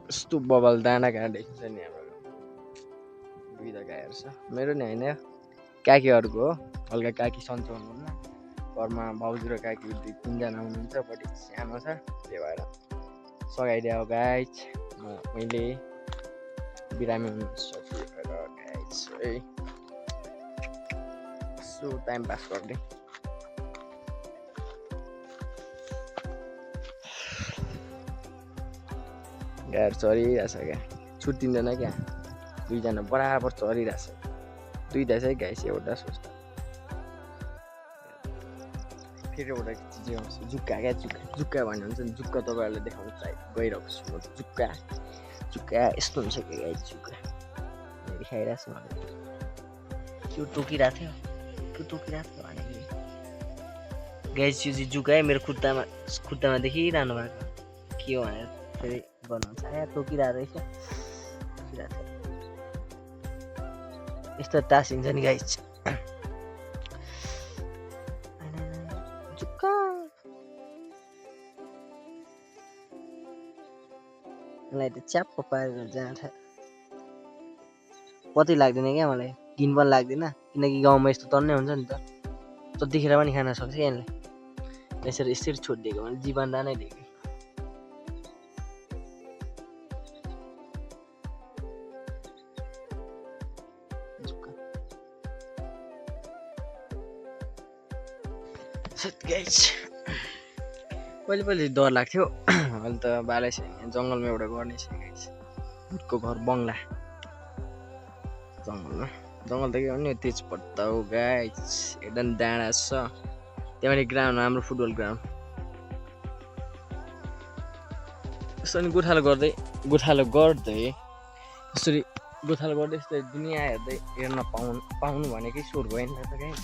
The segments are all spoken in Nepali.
यस्तो बबल डाँडा कहाँ देखिन्छ नि हाम्रो दुईवटा गाईहरू छ मेरो नि होइन काकीहरूको हो हल्का काकी सन्चो हुनुहुन्न घरमा भाउजू र काकी दुई तिनजना हुनुहुन्छ बढी सानो छ त्यही भएर सघाइदियो गाइज मैले बिरामी हुनुहुन्छ त्यही भएर गाइज है यसो टाइम पास गर्दै गाईहरू चरिरहेछ क्या छुट्टिँदैन क्या दुईजना बराबर चरिरहेछ दुईवटा चाहिँ गाई छ एउटा सोच्दा फेरि एउटा चिज आउँछ जुक्का क्या जुक्का भन्ने हुन्छ नि जुक्का तपाईँहरूलाई देखाउनु गइरहेको छु म जुक्का यस्तो हुन्छ कि गाई जुक्का देखाइरहेको छु मलाई त्यो टोकिरहेको थियो भनेको गाई त्यो चाहिँ जुक्का है मेरो खुट्टामा देखिरहनु भएको के हो भनेर फेरि बनाउँछ टोकिरहेको रहेछ यस्तो टाँसिन्छ नि गाई जुक्का मलाई त च्याप्प पारेर जान्छ पत्ती लाग्दैन क्या मलाई घिन पनि लाग्दैन किनकि गाउँमा यस्तो तन्नै हुन्छ नि त जतिखेर पनि खान सक्छ यसले यसरी छोडिदिएको भने जीवन दानै दिएको पहिले डर लाग्थ्यो अहिले त बालै छैन जङ्गलमा एउटा गर्ने छ भुटको घर बङ्गला जङ्गल त के भन्ने तेजपत्ता हो गाइस एकदम डाँडा छ त्यहाँबाट ग्राउन्ड हाम्रो फुटबल ग्राउन्ड यसो नि गोठालो गर्दै यसरी यस्तै दुनियाँ हेर्न पाउनु भनेकै स्वर भयो नि त गाइस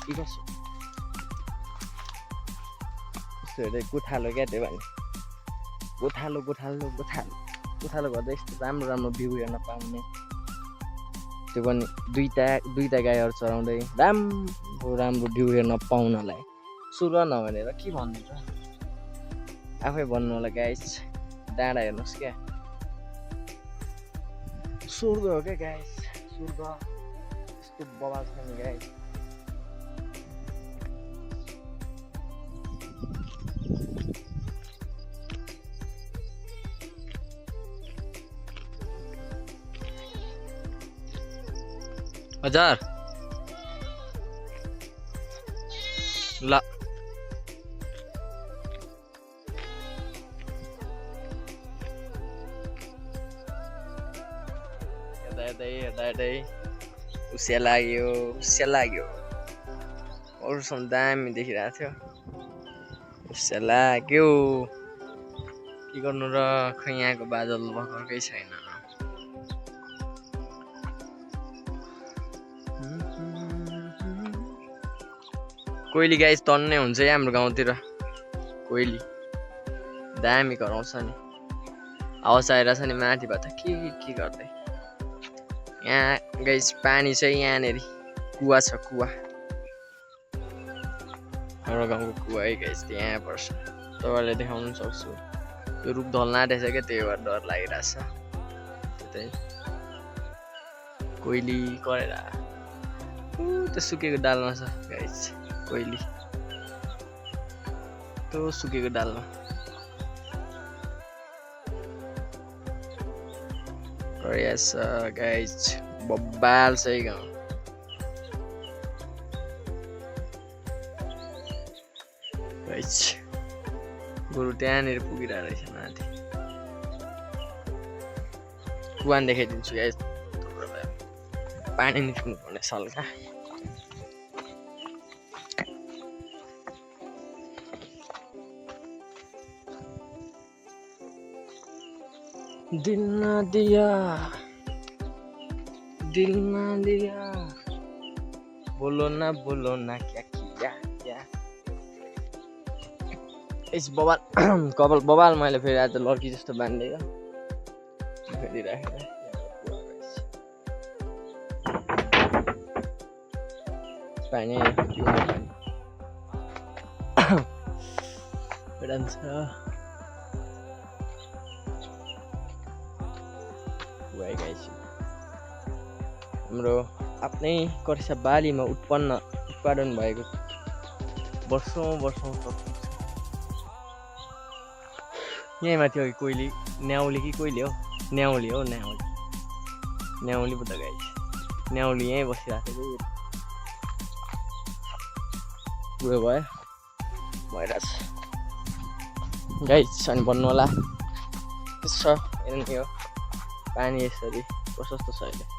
के कसो हेर्दै गोठालो क्या त्यो भने गोठालो गर्दै यस्तो राम्रो भ्यू हेर्न पाउने त्यो पनि दुईटा गाईहरू चराउँदै राम्रो भ्यू हेर्न पाउनलाई सुर नभनेर के भन्नु त आफै भन्नु होला गाइस डाँडा हेर्नुहोस् क्या स्वर्ग हो क्या गाइस स्वर्ग यस्तो बवाल छ नि गाइस हजार ल हेर्दै उस्या लाग्यो अरूसँग दामी देखिरहेको थियो उस्या लाग्यो के गर्नु र खै यहाँको बादल भर्खरकै छैन कोइली गाइस तन्नै हुन्छ है हाम्रो गाउँतिर कोइली दामी कराउँछ नि आवाज आइरहेछ नि माथिबाट के गर्दै यहाँ गाइस पानी चाहिँ यहाँनिर कुवा छ हाम्रो गाउँको कुवा है गाइस त्यहाँ पर्छ तपाईँहरूले देखाउनु सक्छु त्यो रुख ढल्न आँटेछ क्या त्यही भएर डर लागिरहेछ त्यतै कोइली गरेर त्यो सुकेको डालमा छ गाइस कोइली त्यो सुकेको डालमा गरिरहेछ गाइस बब्बाल छ है गाउँ गाइस गोरु त्यहाँनिर पुगिरहेको रहेछ माथि कुवान देखाइदिन्छु गाइस पानी निस्किनु पर्ने सल्का दिल ना दिया बोलो ना क्या किया इस बबाल बबाल मैले फेरि आज लड्की जस्तो बाँधिदिएको फेरि राखेर पानी भयो गाइस हाम्रो आफ्नै कर्सा बालीमा उत्पादन भएको वर्षौं यही माथि अघि कोइली न्याउली कि कोइली हो न्याउली पो त गाइस न्याउली यहीँ बसिरहेको थियो उयो भइरहेछ गाइस अनि भन्नु होला त्यसो हेर्नु यो पानी यसरी प्रशस्त छ अहिले